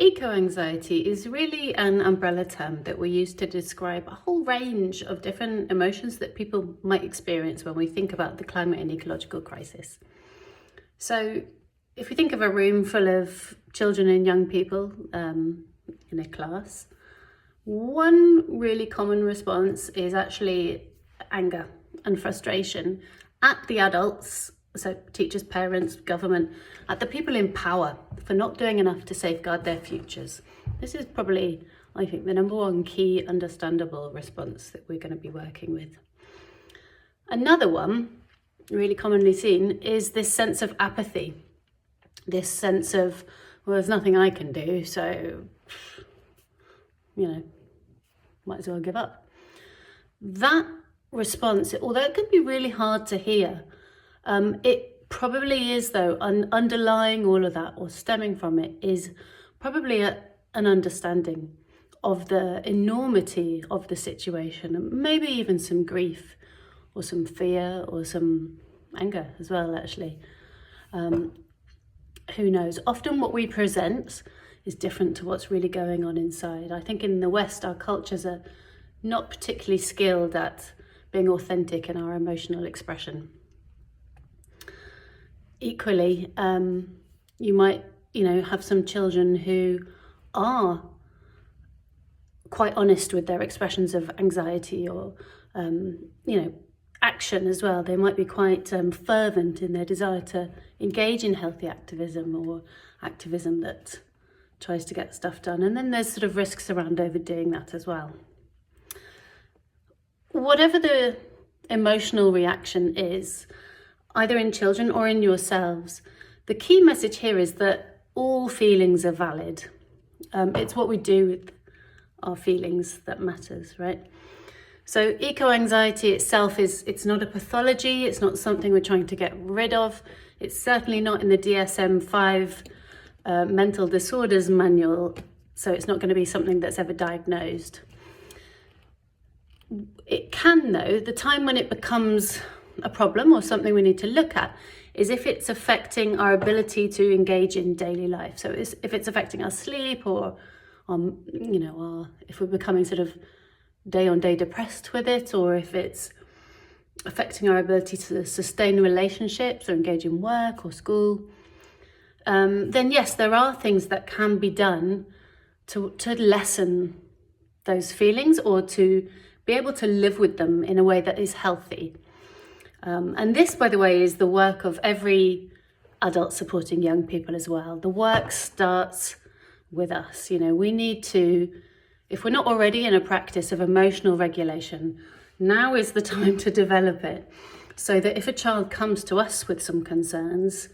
Eco-anxiety is really an umbrella term that we use to describe a whole range of different emotions that people might experience when we think about the climate and ecological crisis. So if we think of a room full of children and young people in a class, one really common response is actually anger and frustration at the adults, so teachers, parents, government, at the people in power for not doing enough to safeguard their futures. This is probably, I think, the number one key understandable response that we're going to be working with. Another one, really commonly seen, is this sense of apathy. This sense of, well, there's nothing I can do, so, might as well give up. That response, although it can be really hard to hear, it probably is, though, underlying all of that, or stemming from it, is probably an understanding of the enormity of the situation, and maybe even some grief, or some fear, or some anger as well, actually. Who knows? Often what we present is different to what's really going on inside. I think in the West, our cultures are not particularly skilled at being authentic in our emotional expression. Equally, you might, have some children who are quite honest with their expressions of anxiety or, action as well. They might be quite fervent in their desire to engage in healthy activism, or activism that tries to get stuff done. And then there's sort of risks around overdoing that as well. Whatever the emotional reaction is, either in children or in yourselves, the key message here is that all feelings are valid. It's what we do with our feelings that matters, right? So eco-anxiety itself it's not a pathology, it's not something we're trying to get rid of. It's certainly not in the DSM-5 mental disorders manual, so it's not going to be something that's ever diagnosed. It can, though, the time when it becomes a problem or something we need to look at is if it's affecting our ability to engage in daily life. So if it's affecting our sleep, or if we're becoming sort of day on day depressed with it, or if it's affecting our ability to sustain relationships or engage in work or school, then yes, there are things that can be done to lessen those feelings, or to be able to live with them in a way that is healthy. And this, by the way, is the work of every adult supporting young people as well. The work starts with us. We need to, if we're not already in a practice of emotional regulation, now is the time to develop it, so that if a child comes to us with some concerns,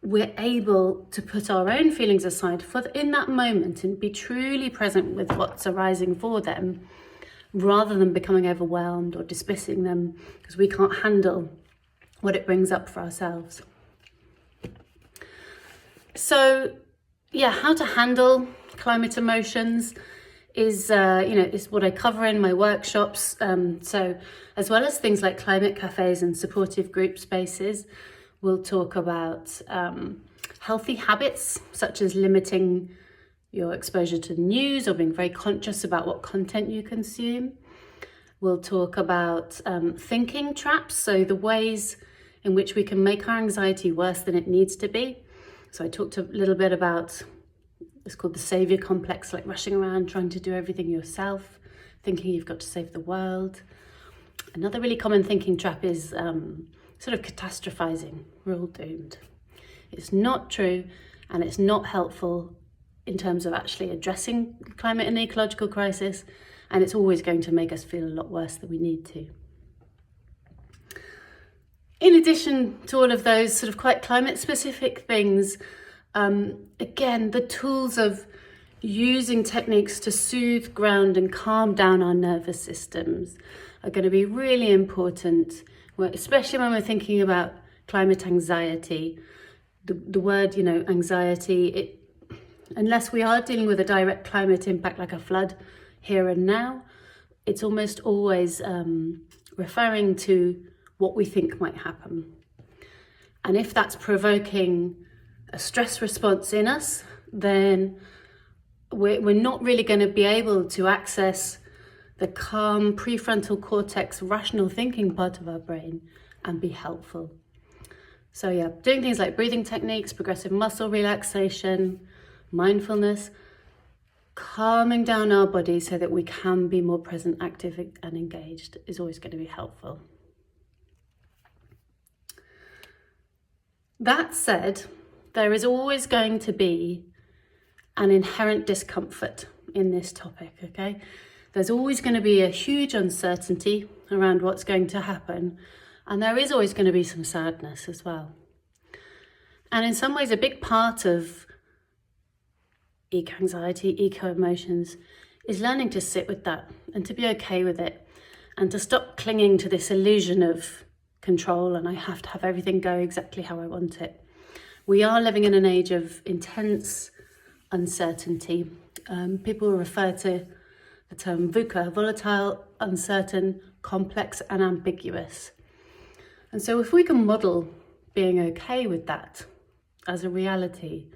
we're able to put our own feelings aside in that moment and be truly present with what's arising for them, rather than becoming overwhelmed or dismissing them because we can't handle what it brings up for ourselves. So, how to handle climate emotions is what I cover in my workshops. So as well as things like climate cafes and supportive group spaces, we'll talk about healthy habits, such as limiting your exposure to the news, or being very conscious about what content you consume. We'll talk about thinking traps, so the ways in which we can make our anxiety worse than it needs to be. So I talked a little bit about, it's called the saviour complex, like rushing around trying to do everything yourself, thinking you've got to save the world. Another really common thinking trap is sort of catastrophizing. We're all doomed. It's not true, and it's not helpful in terms of actually addressing climate and ecological crisis, and it's always going to make us feel a lot worse than we need to. In addition to all of those sort of quite climate specific things, again, the tools of using techniques to soothe, ground and calm down our nervous systems are going to be really important, especially when we're thinking about climate anxiety. The word, anxiety, unless we are dealing with a direct climate impact like a flood here and now, it's almost always referring to what we think might happen. And if that's provoking a stress response in us, then we're not really going to be able to access the calm prefrontal cortex rational thinking part of our brain and be helpful. So yeah, doing things like breathing techniques, progressive muscle relaxation, mindfulness, calming down our body so that we can be more present, active and engaged is always going to be helpful. That said, there is always going to be an inherent discomfort in this topic, okay? There's always going to be a huge uncertainty around what's going to happen, and there is always going to be some sadness as well. And in some ways, a big part of eco-anxiety, eco-emotions, is learning to sit with that and to be okay with it and to stop clinging to this illusion of control and I have to have everything go exactly how I want it. We are living in an age of intense uncertainty. People refer to the term VUCA, volatile, uncertain, complex and ambiguous. And so if we can model being okay with that as a reality,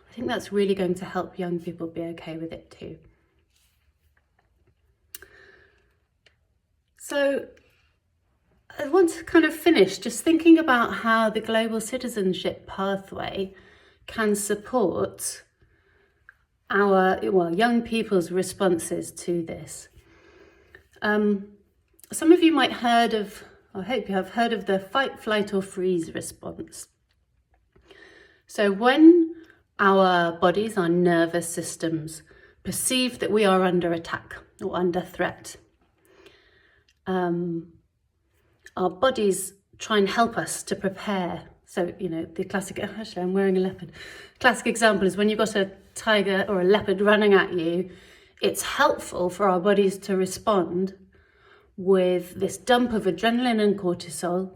I think that's really going to help young people be okay with it too. So I want to kind of finish just thinking about how the global citizenship pathway can support our young people's responses to this. Some of you might I hope you have heard of the fight, flight or freeze response. So when our bodies, our nervous systems perceive that we are under attack or under threat, our bodies try and help us to prepare. So, the classic, actually I'm wearing a leopard. Classic example is when you've got a tiger or a leopard running at you, it's helpful for our bodies to respond with this dump of adrenaline and cortisol,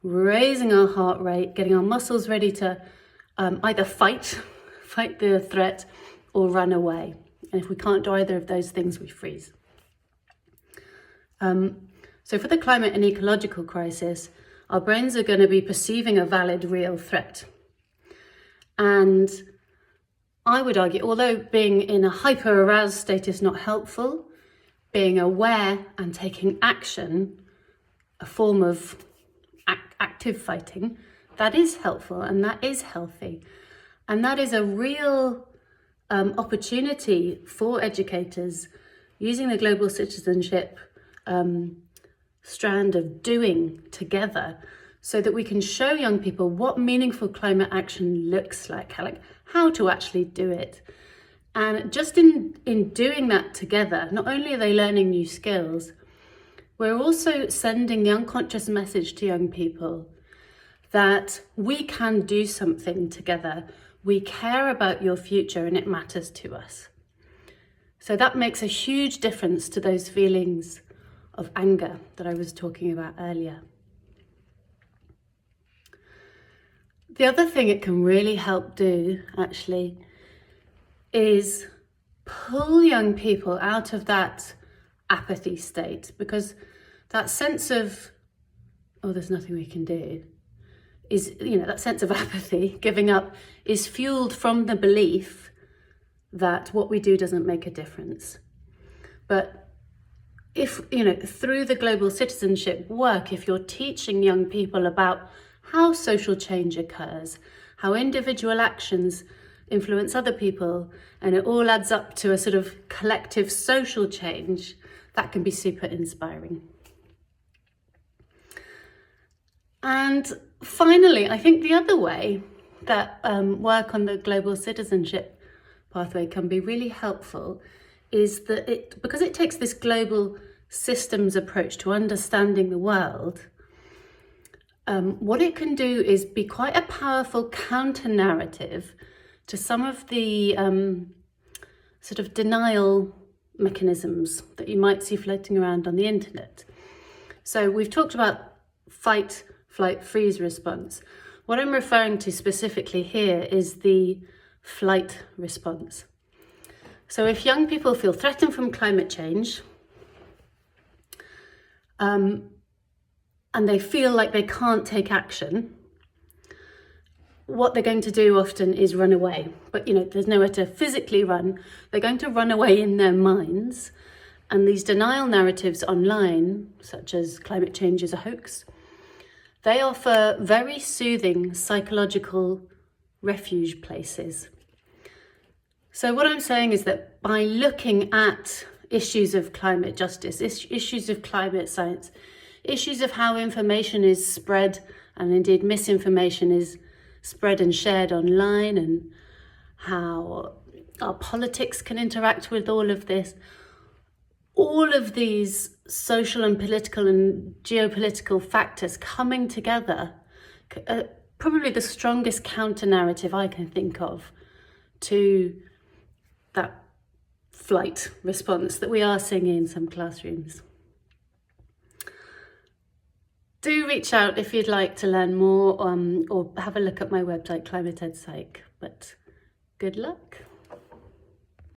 raising our heart rate, getting our muscles ready to either fight the threat or run away. And if we can't do either of those things, we freeze. So for the climate and ecological crisis, our brains are going to be perceiving a valid, real threat. And I would argue, although being in a hyper-aroused state is not helpful, being aware and taking action, a form of active fighting, that is helpful and that is healthy. And that is a real opportunity for educators using the global citizenship strand of doing together so that we can show young people what meaningful climate action looks like how to actually do it. And just in doing that together, not only are they learning new skills, we're also sending the unconscious message to young people that we can do something together. We care about your future and it matters to us. So that makes a huge difference to those feelings of anger that I was talking about earlier. The other thing it can really help do, actually, is pull young people out of that apathy state, because that sense of, oh, there's nothing we can do, is, that sense of apathy, giving up, is fueled from the belief that what we do doesn't make a difference. But if, through the global citizenship work, if you're teaching young people about how social change occurs, how individual actions influence other people, and it all adds up to a sort of collective social change, that can be super inspiring. And finally, I think the other way that work on the global citizenship pathway can be really helpful is that because it takes this global systems approach to understanding the world, what it can do is be quite a powerful counter-narrative to some of the sort of denial mechanisms that you might see floating around on the internet. So we've talked about fight, flight, freeze response. What I'm referring to specifically here is the flight response. So if young people feel threatened from climate change, and they feel like they can't take action, what they're going to do often is run away. But, you know, there's nowhere to physically run. They're going to run away in their minds. And these denial narratives online, such as climate change is a hoax, they offer very soothing psychological refuge places. So what I'm saying is that by looking at issues of climate justice, issues of climate science, issues of how information is spread and indeed misinformation is spread and shared online, and how our politics can interact with all of this, all of these social and political and geopolitical factors coming together, probably the strongest counter narrative I can think of to that flight response that we are seeing in some classrooms. Do reach out if you'd like to learn more, or have a look at my website, Climate Ed Psych. But good luck.